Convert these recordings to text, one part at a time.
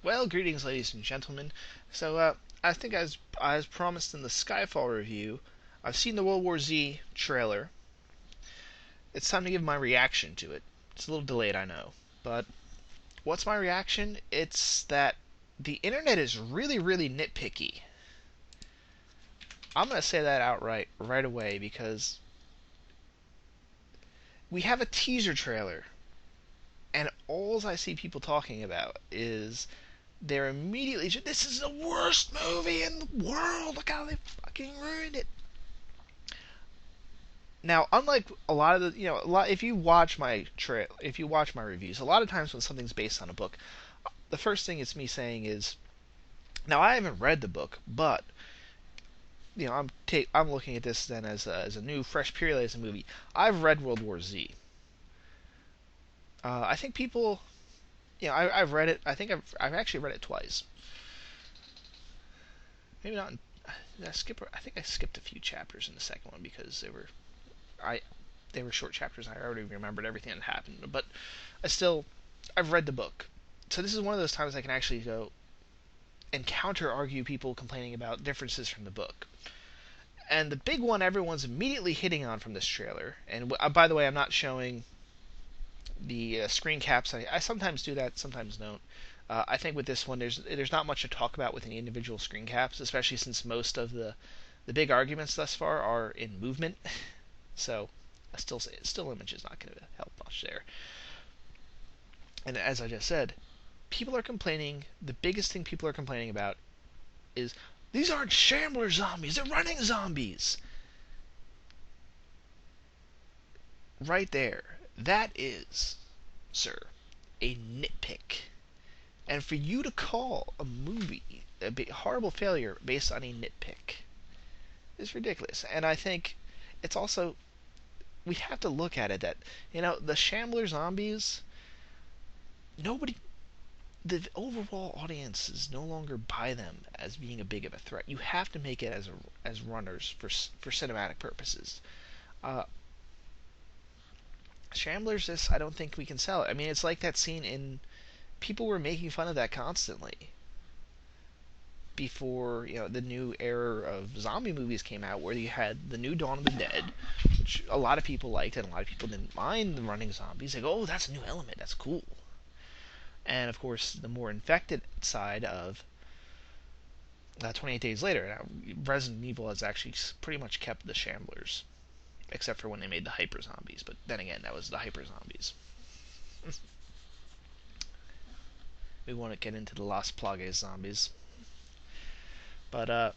Well, greetings, ladies and gentlemen. I think as promised in the Skyfall review, I've seen the World War Z trailer. It's time to give my reaction to it. It's a little delayed, I know, but what's my reaction? It's that the internet is really, really nitpicky. I'm gonna say that outright right away because we have a teaser trailer, and all I see people talking about is they're immediately, this is the worst movie in the world. Look how they fucking ruined it. Now, unlike a lot of the, if you watch if you watch my reviews, a lot of times when something's based on a book, the first thing it's me saying is, now I haven't read the book, but I'm looking at this then as a new fresh period as a movie. I've read World War Z. I think people, I've read it. I think I've actually read it twice. Maybe not. I think I skipped a few chapters in the second one because I they were short chapters. I already remembered everything that happened, but I've read the book. So this is one of those times I can actually go and counter argue people complaining about differences from the book. And the big one everyone's immediately hitting on from this trailer, and by the way, I'm not showing the screen caps. I sometimes do that, sometimes don't. I think with this one, there's not much to talk about with the individual screen caps, especially since most of the big arguments thus far are in movement. So I still say still image is not going to help much there. And as I just said, people are complaining. The biggest thing people are complaining about is these aren't Shambler zombies; they're running zombies. Right there, that is, sir, a nitpick. And for you to call a movie a horrible failure based on a nitpick is ridiculous. And I think it's also, we have to look at it that, the Shambler zombies, nobody, the overall audiences no longer buy them as being a big of a threat. You have to make it as runners for cinematic purposes. Shamblers, this I don't think we can sell it. I mean, it's like that scene in. People were making fun of that constantly before the new era of zombie movies came out, where you had the new Dawn of the Dead, which a lot of people liked and a lot of people didn't mind the running zombies. They go, oh, that's a new element, that's cool. And of course, the more infected side of 28 Days Later. Now, Resident Evil has actually pretty much kept the Shamblers, except for when they made the hyper zombies. But then again, that was the hyper zombies. We won't get into the Las Plagas zombies. But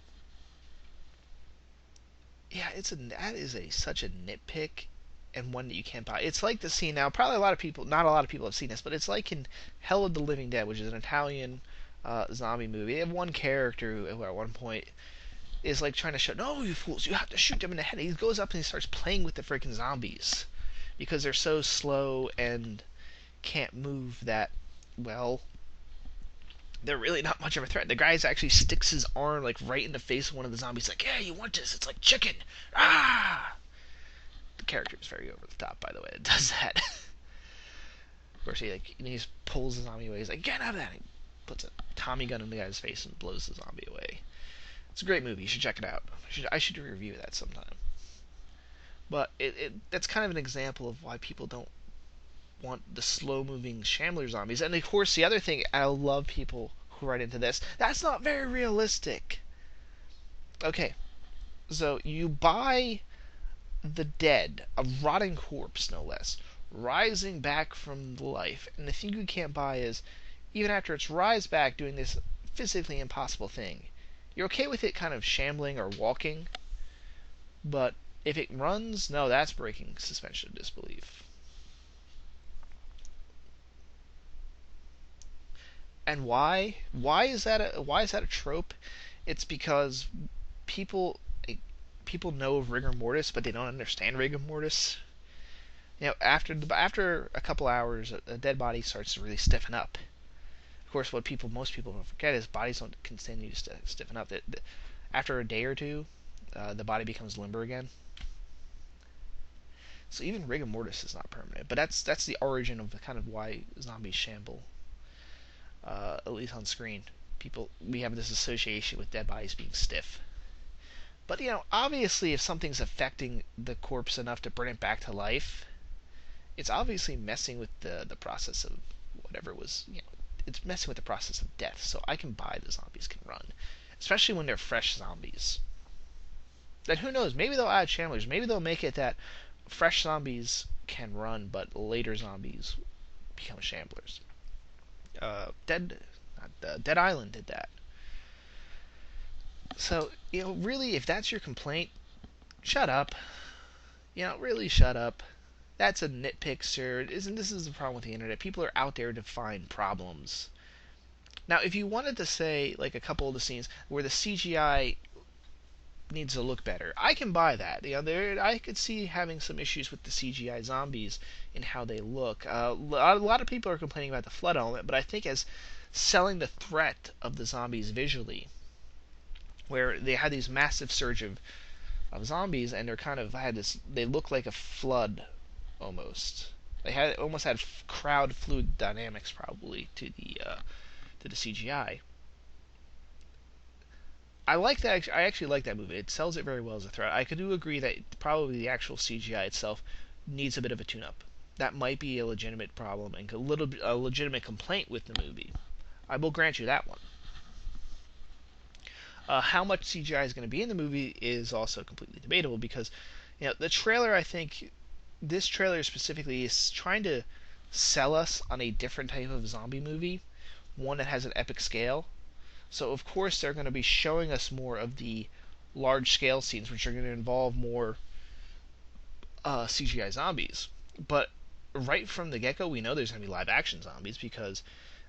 yeah, that is such a nitpick, and one that you can't buy. It's like the scene now. Probably not a lot of people have seen this, but it's like in Hell of the Living Dead, which is an Italian zombie movie. They have one character who at one point is like trying to show, no, you fools, you have to shoot them in the head. He goes up and he starts playing with the freaking zombies because they're so slow and can't move that well. They're really not much of a threat. The guy actually sticks his arm like right in the face of one of the zombies, like, yeah, you want this? It's like chicken. Ah! The character is very over the top, by the way. It does that. Of course, he just pulls the zombie away. He's like, get out of that! He puts a Tommy gun in the guy's face and blows the zombie away. It's a great movie. You should check it out. I should review that sometime. But that's kind of an example of why people don't want the slow-moving Shambler zombies. And of course, the other thing, I love people who write into this, that's not very realistic. Okay, so you buy the dead, a rotting corpse no less, rising back from life, and the thing you can't buy is, even after it's rise back doing this physically impossible thing, you're okay with it kind of shambling or walking, but if it runs, no, that's breaking suspension of disbelief. And why? Why is that a trope? It's because people people know of rigor mortis, but they don't understand rigor mortis. After a couple hours, a dead body starts to really stiffen up. Of course, what most people don't forget is bodies don't continue to stiffen up. After a day or two, the body becomes limber again. So even rigor mortis is not permanent. But that's the origin of kind of why zombies shamble a at least on screen. We have this association with dead bodies being stiff. But obviously, if something's affecting the corpse enough to bring it back to life, it's obviously messing with the process of whatever was. It's messing with the process of death. So I can buy the zombies can run, especially when they're fresh zombies. Then who knows? Maybe they'll add channelers. Maybe they'll make it that fresh zombies can run, but later zombies become shamblers. Dead Island did that. So really, if that's your complaint, shut up. Really shut up. That's a nitpick, sir. Isn't this is the problem with the internet? People are out there to find problems. Now, if you wanted to say like a couple of the scenes where the CGI needs to look better, I can buy that. I could see having some issues with the CGI zombies in how they look. A lot of people are complaining about the flood element, but I think as selling the threat of the zombies visually, where they had these massive surge of zombies, and they're kind of had this. They look like a flood almost. They almost had crowd fluid dynamics probably to the CGI. I like that. I actually like that movie. It sells it very well as a threat. I do agree that probably the actual CGI itself needs a bit of a tune-up. That might be a legitimate problem and a legitimate complaint with the movie. I will grant you that one. How much CGI is going to be in the movie is also completely debatable because, the trailer, I think, this trailer specifically is trying to sell us on a different type of zombie movie, one that has an epic scale. So, of course, they're going to be showing us more of the large-scale scenes, which are going to involve more CGI zombies. But right from the get-go, we know there's going to be live-action zombies because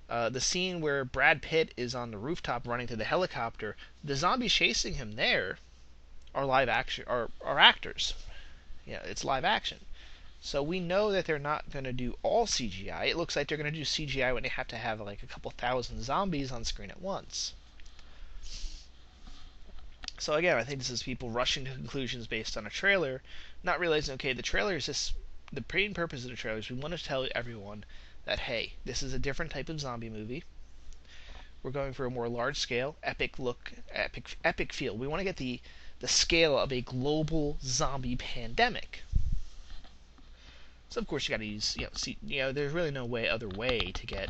the scene where Brad Pitt is on the rooftop running to the helicopter, the zombies chasing him there are live action, are actors. It's live action. So we know that they're not going to do all CGI. It looks like they're going to do CGI when they have to have like a couple thousand zombies on screen at once. So again, I think this is people rushing to conclusions based on a trailer, not realizing, okay, the trailer is just the main purpose of the trailer is we want to tell everyone that, hey, this is a different type of zombie movie. We're going for a more large scale, epic look, epic feel. We want to get the scale of a global zombie pandemic. So of course you got to use, there's really no other way to get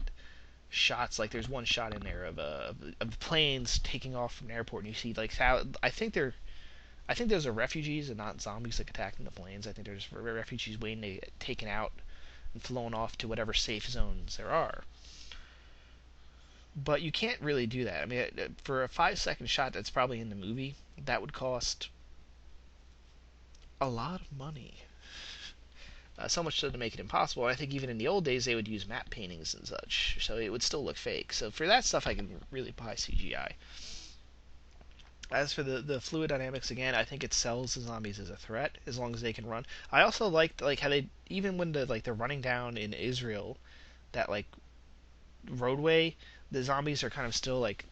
shots. Like there's one shot in there of planes taking off from an airport, and you see like how I think those are refugees and not zombies like attacking the planes. I think there's refugees waiting to get taken out and flown off to whatever safe zones there are. But you can't really do that. I mean, for a 5-second shot that's probably in the movie, that would cost a lot of money. So much so to make it impossible. I think even in the old days they would use matte paintings and such, so it would still look fake. So for that stuff I can really buy CGI. As for the fluid dynamics, again, I think it sells the zombies as a threat as long as they can run. I also liked how they, even when they're running down in Israel, that like roadway, the zombies are kind of still like,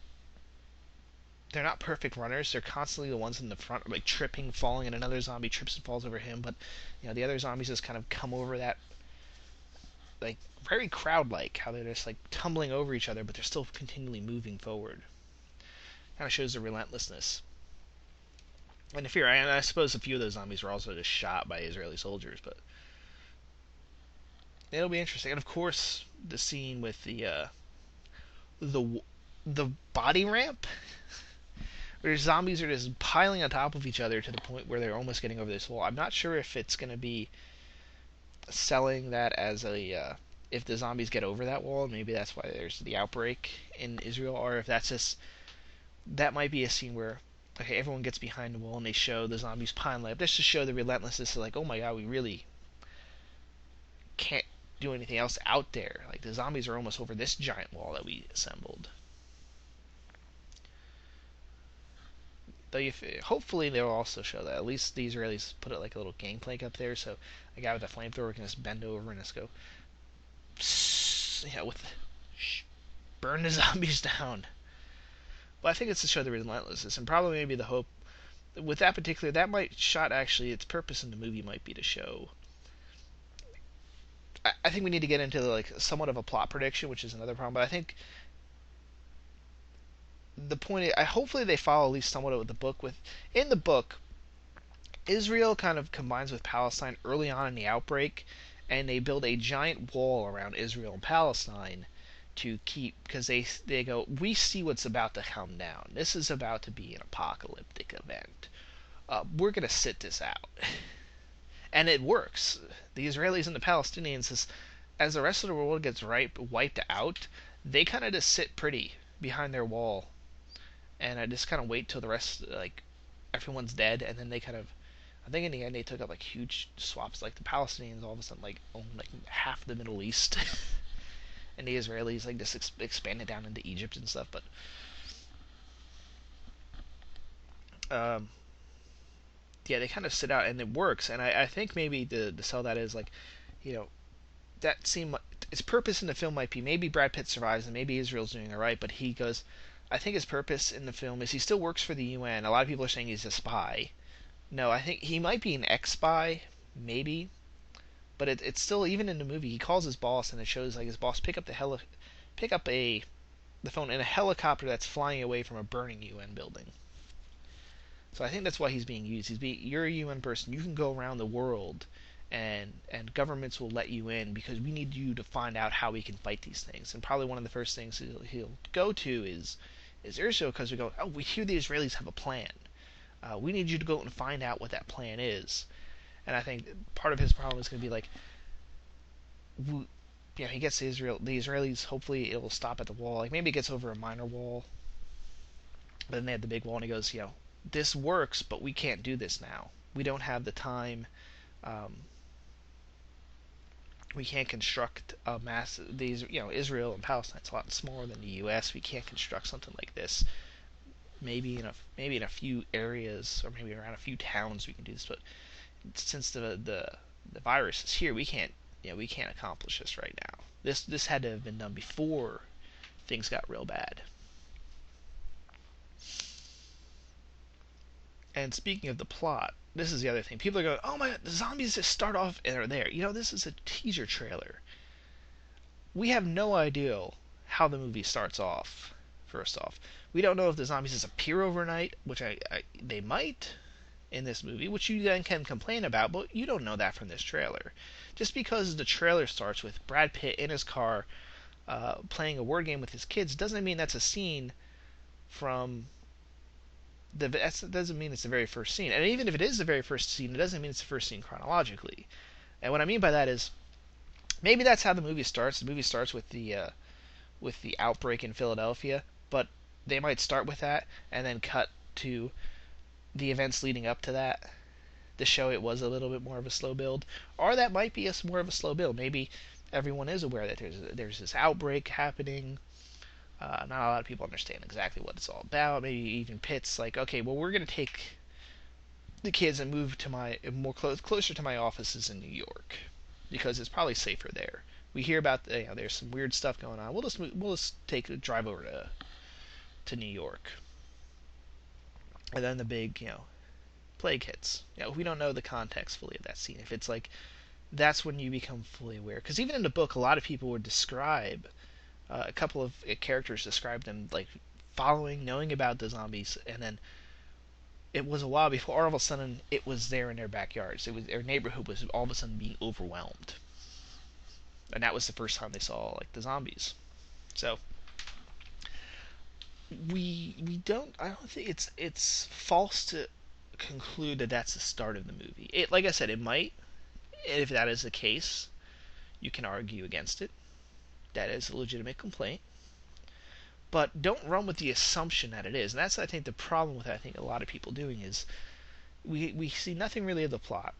they're not perfect runners. They're constantly the ones in the front, like tripping, falling, and another zombie trips and falls over him. But the other zombies just kind of come over that, like very crowd-like, how they're just like tumbling over each other, but they're still continually moving forward. Kind of shows the relentlessness and the fear. And I suppose a few of those zombies were also just shot by Israeli soldiers, but it'll be interesting. And of course, the scene with the body ramp, where zombies are just piling on top of each other to the point where they're almost getting over this wall. I'm not sure if it's going to be selling that as a if the zombies get over that wall, maybe that's why there's the outbreak in Israel, or if that's just, that might be a scene where, okay, everyone gets behind the wall and they show the zombies piling up just to show the relentlessness of like, oh my god, we really can't do anything else out there. Like the zombies are almost over this giant wall that we assembled. Though hopefully they'll also show that. At least the Israelis put it like a little gangplank up there, so a guy with a flamethrower can just bend over and just go, burn the zombies down. But I think it's to show the relentlessness, and probably maybe the hope with that particular, that might shot actually, its purpose in the movie might be to show. I think we need to get into like somewhat of a plot prediction, which is another problem. But I think the point is, I hopefully they follow at least somewhat with the book. With in the book, Israel kind of combines with Palestine early on in the outbreak, and they build a giant wall around Israel and Palestine to keep, because they go, we see what's about to come down. This is about to be an apocalyptic event. We're gonna sit this out, and it works. The Israelis and the Palestinians, as the rest of the world gets wiped out, they kind of just sit pretty behind their wall, and I just kind of wait till the rest, like everyone's dead, and then they kind of, I think in the end they took up like huge swaps. Like the Palestinians all of a sudden like own like half the Middle East, and the Israelis like just expanded down into Egypt and stuff. But um, yeah, they kind of sit out, and it works. And I think maybe to sell that is like, you know, that seemed like its purpose in the film might be maybe Brad Pitt survives and maybe Israel's doing alright, but he goes. I think his purpose in the film is he still works for the UN. A lot of people are saying he's a spy. No, I think he might be an ex-spy, maybe, but it's still, even in the movie he calls his boss, and it shows like his boss pick up the phone in a helicopter that's flying away from a burning UN building. So I think that's why he's being used. You're a UN person. You can go around the world, and governments will let you in because we need you to find out how we can fight these things. And probably one of the first things he'll go to is Israel, because we go, oh, we hear the Israelis have a plan. We need you to go and find out what that plan is. And I think part of his problem is going to be like, he gets the Israelis. Hopefully, it will stop at the wall. Like maybe it gets over a minor wall, but then they have the big wall, and he goes, this works, but we can't do this now. We don't have the time. Um, we can't construct a massive. Israel and Palestine's a lot smaller than the U.S. We can't construct something like this. Maybe in a few areas, or maybe around a few towns we can do this, but since the virus is here, we can't accomplish this right now. This had to have been done before things got real bad. And speaking of the plot, this is the other thing. People are going, oh my god, the zombies just start off and are there. This is a teaser trailer. We have no idea how the movie starts off. First off, we don't know if the zombies just appear overnight, which they might in this movie, which you then can complain about, but you don't know that from this trailer. Just because the trailer starts with Brad Pitt in his car playing a word game with his kids doesn't mean that's a scene from that doesn't mean it's the very first scene. And even if it is the very first scene, it doesn't mean it's the first scene chronologically. And what I mean by that is maybe that's how the movie starts. The movie starts with the outbreak in Philadelphia, but they might start with that and then cut to the events leading up to that to show it was a little bit more of a slow build, or that might be more of a slow build. Maybe everyone is aware that there's this outbreak happening. Not a lot of people understand exactly what it's all about. Maybe even Pitt's like, okay, well, we're gonna take the kids and move to closer to my offices in New York because it's probably safer there. We hear about there's some weird stuff going on. We'll just take a drive over to New York, and then the big plague hits. We don't know the context fully of that scene. If it's like that's when you become fully aware, because even in the book, a lot of people would describe a couple of characters described them like knowing about the zombies, and then it was a while before all of a sudden it was there in their backyards. Their neighborhood was all of a sudden being overwhelmed, and that was the first time they saw like the zombies. So I don't think it's false to conclude that that's the start of the movie. Like I said, it might. If that is the case, you can argue against it. That is a legitimate complaint. But don't run with the assumption that it is. And that's, I think, the problem with a lot of people doing is we see nothing really of the plot.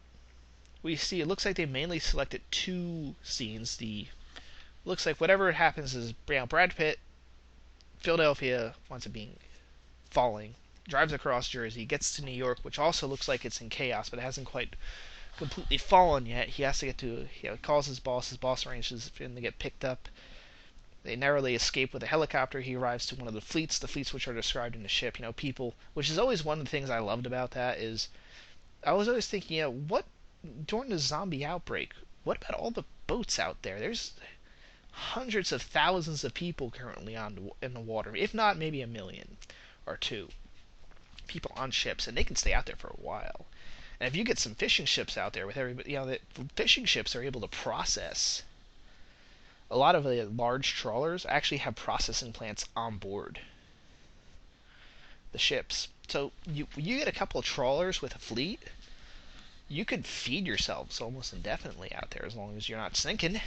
It looks like they mainly selected two scenes. Looks like whatever happens is Brad Pitt, Philadelphia wants it being falling, drives across Jersey, gets to New York, which also looks like it's in chaos, but it hasn't quite completely fallen yet. He has to get to, calls his boss arranges for him to get picked up. They narrowly escape with a helicopter. He arrives to one of the fleets which are described in the ship. People, which is always one of the things I loved about that is, I was always thinking, what during the zombie outbreak? What about all the boats out there? hundreds of thousands of people currently on in the water, if not maybe a million or two people on ships, and they can stay out there for a while. And if you get some fishing ships out there with everybody, the fishing ships are able to process. A lot of the large trawlers actually have processing plants on board the ships. So you get a couple of trawlers with a fleet, you could feed yourselves almost indefinitely out there as long as you're not sinking.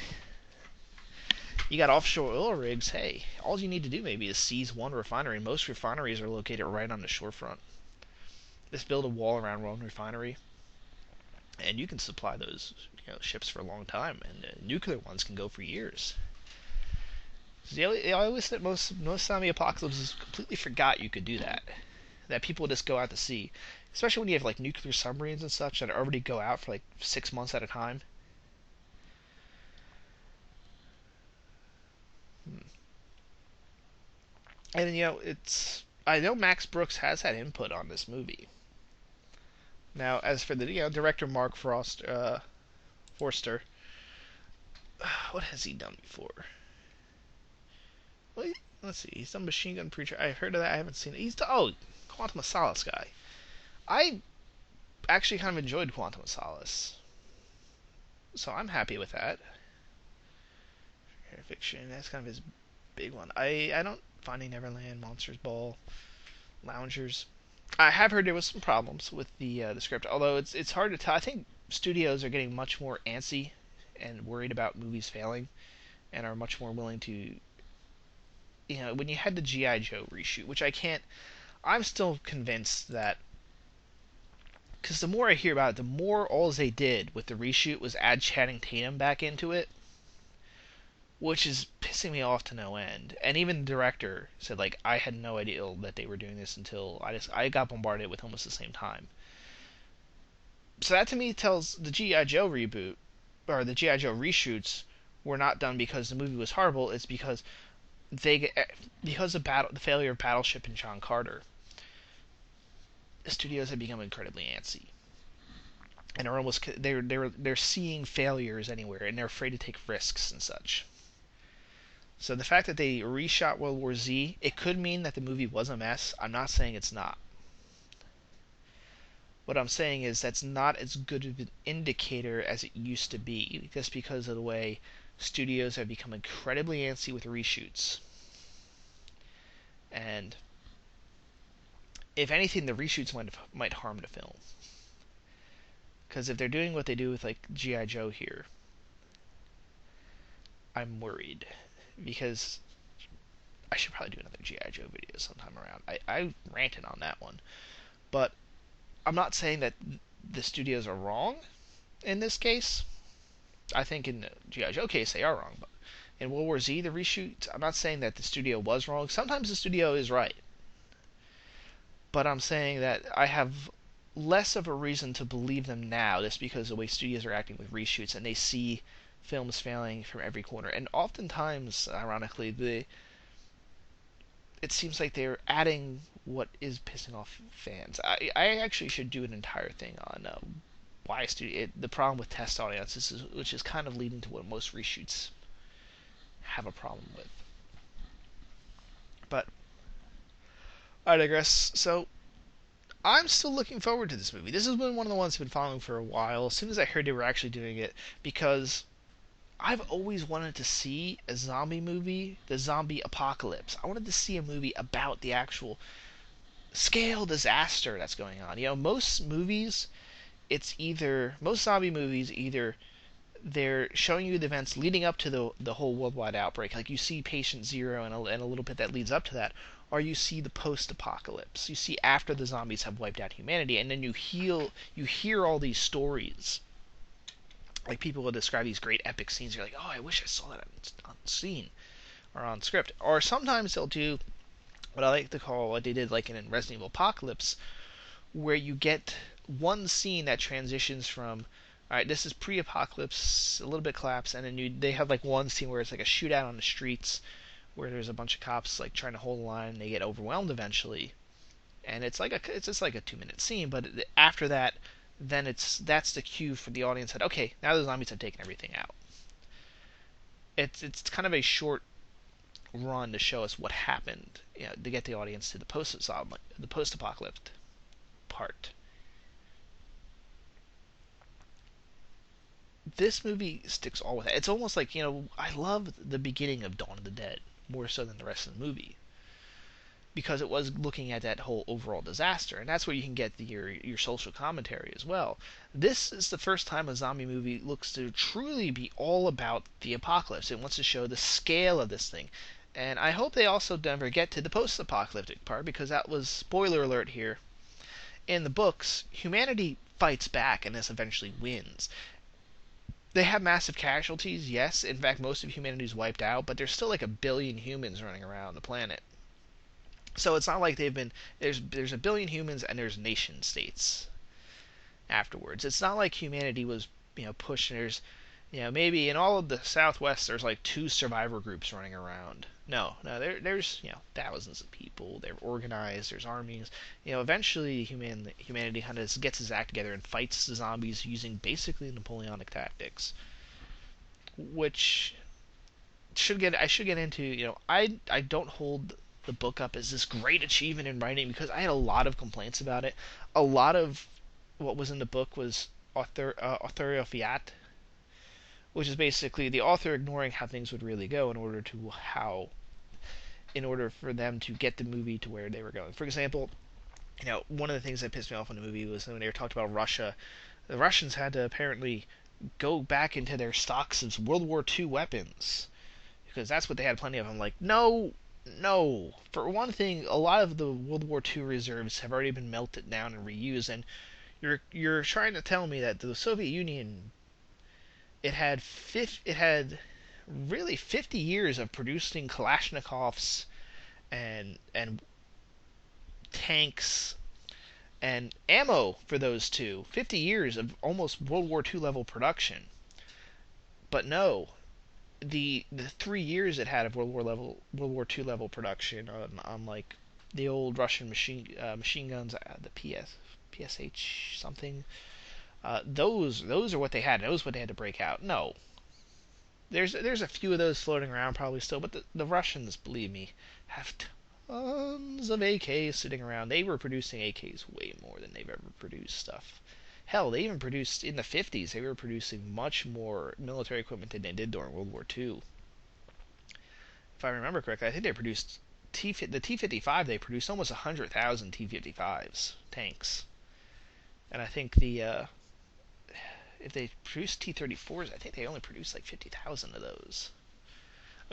You got offshore oil rigs. Hey, all you need to do maybe is seize one refinery. Most refineries are located right on the shorefront. Just build a wall around one refinery, and you can supply those ships for a long time. And nuclear ones can go for years. I always think most zombie apocalypses completely forgot you could do that. That people would just go out to sea, especially when you have like nuclear submarines and such that already go out for like 6 months at a time. And it's I know Max Brooks has had input on this movie. Now, as for the director Mark Forster, what has he done before? Well, let's see. He's done Machine Gun Preacher. I've heard of that. I haven't seen it. He's done, Quantum of Solace guy. I actually kind of enjoyed Quantum of Solace, so I'm happy with that. Fiction. That's kind of his big one. I don't Finding Neverland, Monsters Ball, Loungers. I have heard there was some problems with the script, although it's hard to tell. I think studios are getting much more antsy and worried about movies failing, and are much more willing to. When you had the G.I. Joe reshoot, which I'm still convinced that, because the more I hear about it, the more all they did with the reshoot was add Channing Tatum back into it, which is pissing me off to no end. And even the director said, like, I had no idea that they were doing this until I got bombarded with almost the same time. So that to me tells the G.I. Joe reboot, or the G.I. Joe reshoots, were not done because the movie was horrible. It's because the failure of Battleship and John Carter, the studios have become incredibly antsy. And are almost they're seeing failures anywhere, and they're afraid to take risks and such. So the fact that they reshot World War Z, it could mean that the movie was a mess. I'm not saying it's not. What I'm saying is that's not as good of an indicator as it used to be, just because of the way studios have become incredibly antsy with reshoots. And if anything, the reshoots might harm the film. Because if they're doing what they do with like G.I. Joe here, I'm worried. Because I should probably do another G.I. Joe video sometime around. I ranted on that one. But I'm not saying that the studios are wrong in this case. I think in the G.I. Joe case they are wrong. But in World War Z, the reshoot, I'm not saying that the studio was wrong. Sometimes the studio is right. But I'm saying that I have less of a reason to believe them now just because of the way studios are acting with reshoots, and they see films failing from every corner. And oftentimes, ironically, it seems like they're adding what is pissing off fans. I actually should do an entire thing on why the problem with test audiences, which is kind of leading to what most reshoots have a problem with. But I digress. So I'm still looking forward to this movie. This has been one of the ones I've been following for a while. As soon as I heard they were actually doing it, because I've always wanted to see a zombie movie, the zombie apocalypse. I wanted to see a movie about the actual scale disaster that's going on. Most zombie movies, either they're showing you the events leading up to the whole worldwide outbreak, like you see Patient Zero and a little bit that leads up to that, or you see the post-apocalypse. You see after the zombies have wiped out humanity, and then you hear all these stories. Like people will describe these great epic scenes. You're like, oh, I wish I saw that on scene or on script. Or sometimes they'll do what I like to call what they did like in Resident Evil Apocalypse, where you get one scene that transitions from, all right, this is pre-apocalypse, a little bit collapse, and then they have like one scene where it's like a shootout on the streets, where there's a bunch of cops like trying to hold the line, and they get overwhelmed eventually, and it's just like a 2-minute scene. But after that, then that's the cue for the audience that, okay, now the zombies have taken everything out. it's kind of a short run to show us what happened, to get the audience to the post-apocalyptic part. This movie sticks all with it. It's almost like, I love the beginning of Dawn of the Dead more so than the rest of the movie, because it was looking at that whole overall disaster, and that's where you can get your social commentary as well. This is the first time a zombie movie looks to truly be all about the apocalypse. It wants to show the scale of this thing, and I hope they also never get to the post-apocalyptic part, because that was, spoiler alert here, in the books, humanity fights back and this eventually wins. They have massive casualties, yes. In fact, most of humanity is wiped out, but there's still like a billion humans running around the planet. So it's not like they've been there's a billion humans and there's nation states afterwards. It's not like humanity was pushed. And there's maybe in all of the Southwest there's like 2 survivor groups running around. No, there's thousands of people. They're organized. There's armies. Eventually humanity kind of gets its act together and fights the zombies using basically Napoleonic tactics, which I should get into. I don't hold the book up as this great achievement in writing, because I had a lot of complaints about it. A lot of what was in the book was authorio fiat, which is basically the author ignoring how things would really go in order for them to get the movie to where they were going. For example, one of the things that pissed me off in the movie was when they were talking about Russia. The Russians had to apparently go back into their stocks of World War II weapons, because that's what they had plenty of. I'm like, no. For one thing, a lot of the World War II reserves have already been melted down and reused, and you're trying to tell me that the Soviet Union, it had really 50 years of producing Kalashnikovs and tanks and ammo for those two. 50 years of almost World War II level production. But no, the 3 years it had of World War II level production on like the old Russian machine guns, the PSH something. Those are what they had. Those what they had to break out. No, there's a few of those floating around probably still, but the Russians, believe me, have tons of AKs sitting around. They were producing AKs way more than they've ever produced stuff. Hell, they even produced, in the 50s, they were producing much more military equipment than they did during World War II. If I remember correctly, I think they produced the T-55, they produced almost 100,000 T-55s, tanks. And I think if they produced T-34s, I think they only produced like 50,000 of those.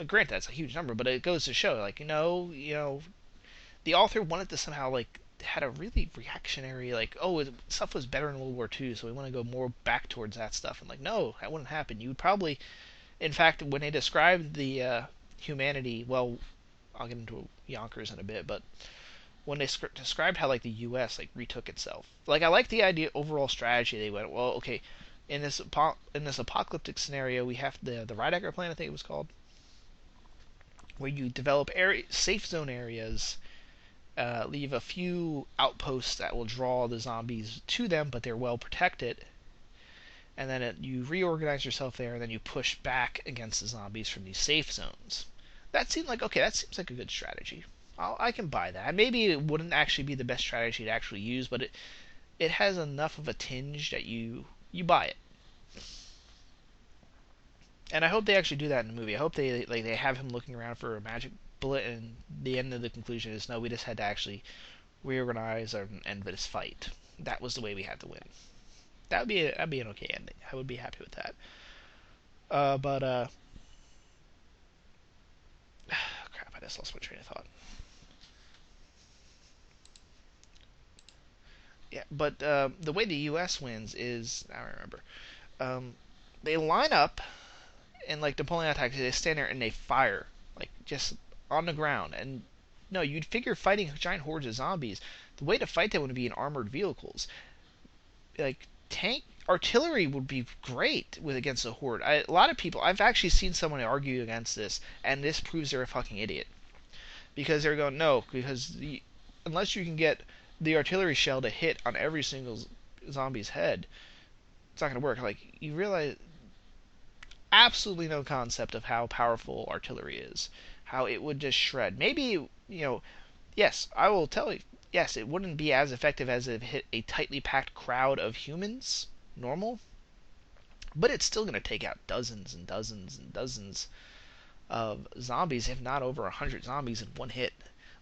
Granted, that's a huge number, but it goes to show, like, the author wanted to somehow, like, had a really reactionary, like, stuff was better in World War II, so we want to go more back towards that stuff. And like, no, that wouldn't happen. You would probably, in fact, when they described the humanity, well, I'll get into Yonkers in a bit, but when they described how like the U.S. like retook itself, like I like the idea overall strategy. They went, well, okay, in this apocalyptic scenario, we have the Rydecker plan, I think it was called, where you develop safe zone areas. Leave a few outposts that will draw the zombies to them, but they're well protected. And then you reorganize yourself there, and then you push back against the zombies from these safe zones. That seemed like, okay, that seems like a good strategy. I can buy that. Maybe it wouldn't actually be the best strategy to actually use, but it has enough of a tinge that you buy it. And I hope they actually do that in the movie. I hope they have him looking around for a magic bullet, and the end of the conclusion is no, we just had to actually reorganize and end this fight. That was the way we had to win. That'd be an okay ending. I would be happy with that. But crap! I just lost my train of thought. Yeah, but the way the U.S. wins is, I remember, they line up, and like Napoleon attacks, they stand there and they fire, like just on the ground. And no, you'd figure fighting giant hordes of zombies, the way to fight them would be in armored vehicles. Like tank artillery would be great against a horde. A lot of people, I've actually seen someone argue against this, and this proves they're a fucking idiot, because they're going, no, because unless you can get the artillery shell to hit on every single zombie's head, it's not going to work. Like, you realize, absolutely no concept of how powerful artillery is, how it would just shred. Maybe, yes, I will tell you, yes, it wouldn't be as effective as if it hit a tightly packed crowd of humans, normal, but it's still going to take out dozens and dozens and dozens of zombies, if not over 100 zombies in one hit.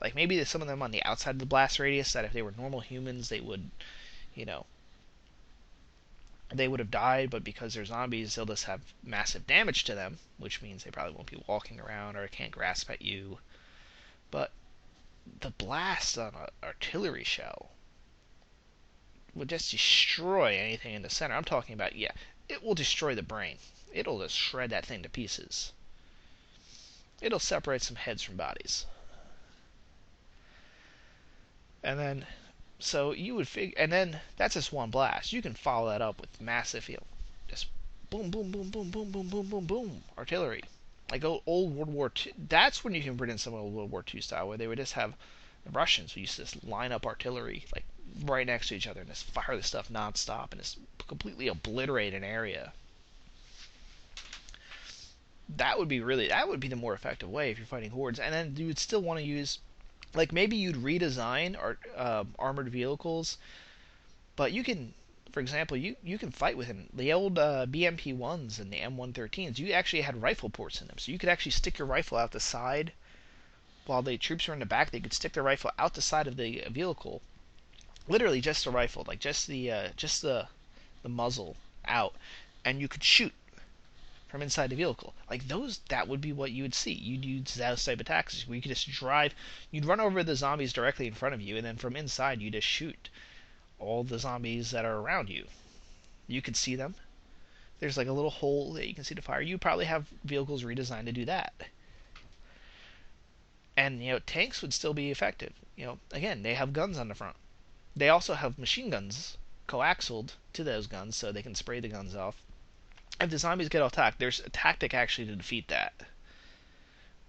Like maybe there's some of them on the outside of the blast radius that if they were normal humans, they would, you know, they would have died, but because they're zombies, they'll just have massive damage to them, which means they probably won't be walking around or can't grasp at you. But the blast on an artillery shell would just destroy anything in the center. I'm talking about, yeah, it will destroy the brain. It'll just shred that thing to pieces. It'll separate some heads from bodies. And then, so you would figure, and then that's just one blast. You can follow that up with massive, just boom, boom, boom, boom, boom, boom, boom, boom, boom, artillery. Like old World War II. That's when you can bring in some old World War II style, where they would just have the Russians who used to just line up artillery like right next to each other and just fire this stuff nonstop and just completely obliterate an area. That would be the more effective way if you're fighting hordes. And then you would still want to use, like maybe you'd redesign armored vehicles, but you can, for example, you can fight with them. The old BMP-1s and the M113s, you actually had rifle ports in them, so you could actually stick your rifle out the side. While the troops were in the back, they could stick their rifle out the side of the vehicle, literally just the rifle, like just the muzzle out, and you could shoot from inside the vehicle. Like those, that would be what you would see. You'd use those type of tactics where you could just drive, you'd run over the zombies directly in front of you, and then from inside you just shoot all the zombies that are around you. You could see them. There's like a little hole that you can see the fire. You probably have vehicles redesigned to do that. And tanks would still be effective. Again, they have guns on the front. They also have machine guns coaxialed to those guns so they can spray the guns off. If the zombies get attacked, there's a tactic actually to defeat that,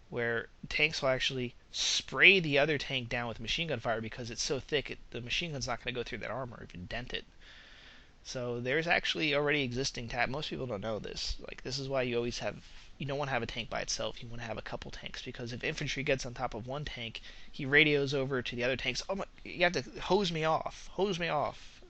where tanks will actually spray the other tank down with machine gun fire because it's so thick, the machine gun's not going to go through that armor or even dent it. So there's actually already existing most people don't know this. Like this is why you don't want to have a tank by itself. You want to have a couple tanks, because if infantry gets on top of one tank, he radios over to the other tanks. Oh my! You have to hose me off,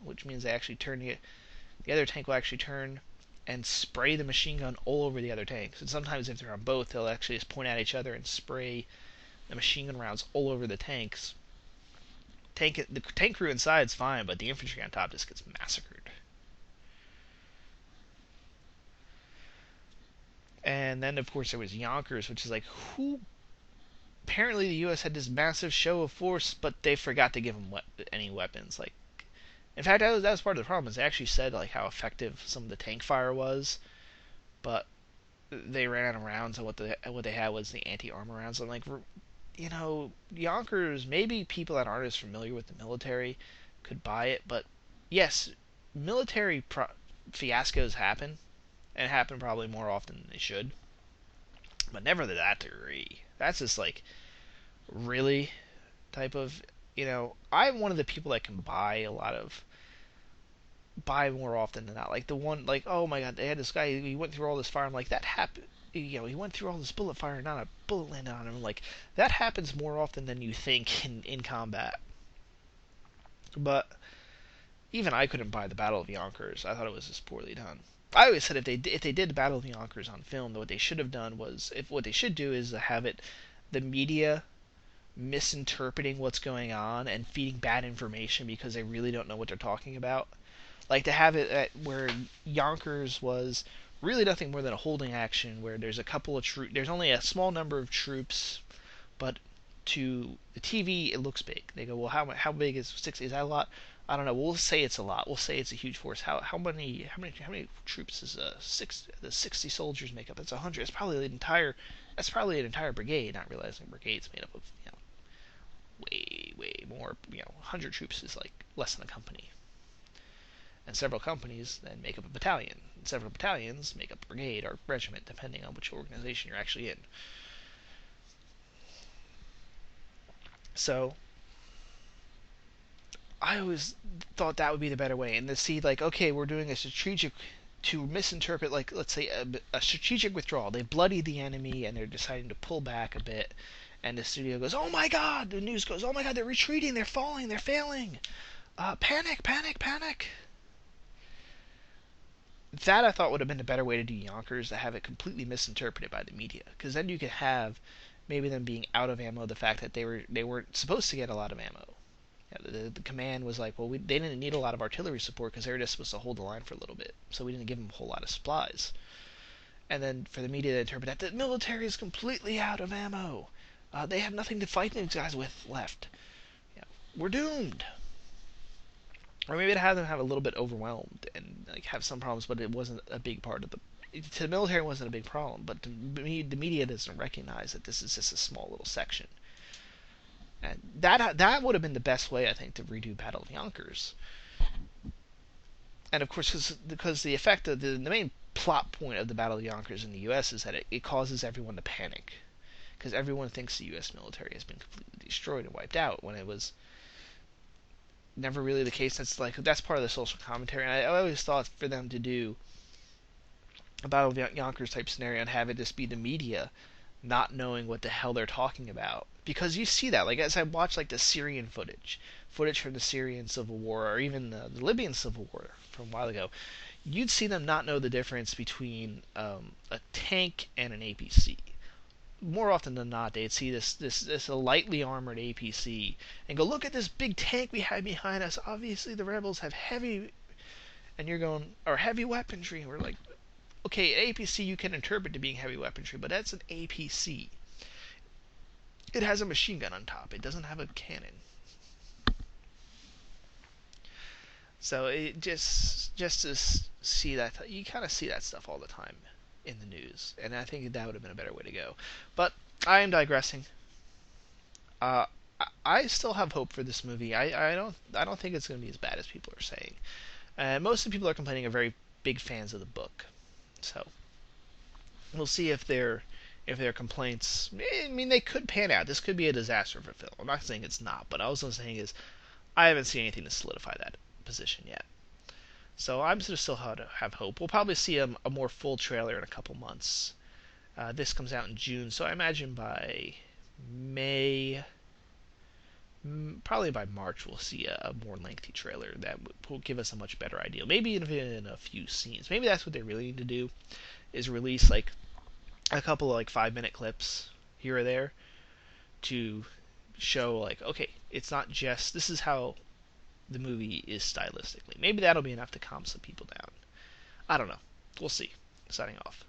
which means they actually turn the other tank will actually turn and spray the machine gun all over the other tanks. And sometimes if they're on both, they'll actually just point at each other and spray the machine gun rounds all over the tanks. The tank crew inside is fine, but the infantry on top just gets massacred. And then of course there was Yonkers, which is like, who? Apparently the U.S. had this massive show of force, but they forgot to give them any weapons. Like, in fact, that was part of the problem. Is they actually said like how effective some of the tank fire was, but they ran out of rounds, and what they had was the anti-armor rounds. I'm like, Yonkers. Maybe people that aren't as familiar with the military could buy it, but yes, military fiascos happen, and happen probably more often than they should, but never to that degree. That's just like really type of. I'm one of the people that can buy more often than not. Like the one, like, oh my god, they had this guy, he went through all this fire. I'm like, that happened. He went through all this bullet fire and not a bullet landed on him. Like, that happens more often than you think in combat. But even I couldn't buy the Battle of Yonkers. I thought it was just poorly done. I always said if they did the Battle of Yonkers on film, what they should have done was, what they should do is have the media misinterpreting what's going on and feeding bad information because they really don't know what they're talking about. Like to have it where Yonkers was really nothing more than a holding action where there's a couple of there's only a small number of troops, but to the TV it looks big. They go, well, how big is 60? Is that a lot? I don't know. We'll say it's a lot. We'll say it's a huge force. How many troops does the 60 soldiers make up? It's 100. It's probably an entire brigade. Not realizing brigade's made up of way more. 100 troops is like less than a company. And several companies then make up a battalion. And several battalions make up a brigade or regiment, depending on which organization you're actually in. So, I always thought that would be the better way. And to see, like, okay, we're doing a strategic to misinterpret, like, let's say a strategic withdrawal. They bloody the enemy and they're deciding to pull back a bit, and the studio goes, "Oh my God!" The news goes, "Oh my God! They're retreating! They're falling! They're failing! Panic! Panic! Panic!" That I thought would have been a better way to do Yonkers, to have it completely misinterpreted by the media, because then you could have maybe them being out of ammo, the fact that they weren't supposed to get a lot of ammo. The command was like, well, they didn't need a lot of artillery support because they were just supposed to hold the line for a little bit, so we didn't give them a whole lot of supplies. And then for the media to interpret that the military is completely out of ammo, they have nothing to fight these guys with left. Yeah, we're doomed. Or maybe to have them have a little bit overwhelmed and like have some problems, but it wasn't a big part of the. To the military, it wasn't a big problem, but the media doesn't recognize that this is just a small little section. And that would have been the best way, I think, to redo Battle of Yonkers. And of course, because the effect of the main plot point of the Battle of Yonkers in the U.S. is that it causes everyone to panic, because everyone thinks the U.S. military has been completely destroyed and wiped out, when it was never really the case. That's part of the social commentary. And I always thought for them to do a Battle of Yonkers type scenario and have it just be the media not knowing what the hell they're talking about, because you see that, like, as I watch like the Syrian footage from the Syrian civil war, or even the Libyan civil war from a while ago, you'd see them not know the difference between a tank and an APC. More often than not, they'd see this lightly armored APC and go, "Look at this big tank we have behind us. Obviously, the rebels have heavy," and you're going, "or heavy weaponry." And we're like, okay, APC you can interpret to being heavy weaponry, but that's an APC. It has a machine gun on top. It doesn't have a cannon. So it just to see that, you kind of see that stuff all the time in the news, and I think that would have been a better way to go. But I am digressing. Uh, I still have hope for this movie. I don't think it's going to be as bad as people are saying. Most of the people are complaining are very big fans of the book. So we'll see if their complaints. I mean, they could pan out. This could be a disaster of a film. I'm not saying it's not, but all I'm saying is I haven't seen anything to solidify that position yet. So I'm just still have hope. We'll probably see a more full trailer in a couple months. This comes out in June, so I imagine by May, probably by March, we'll see a more lengthy trailer that will give us a much better idea. Maybe even a few scenes. Maybe that's what they really need to do, is release like a couple of like 5-minute clips here or there to show like, okay, it's not just this is how the movie is stylistically. Maybe that'll be enough to calm some people down. I don't know. We'll see. Signing off.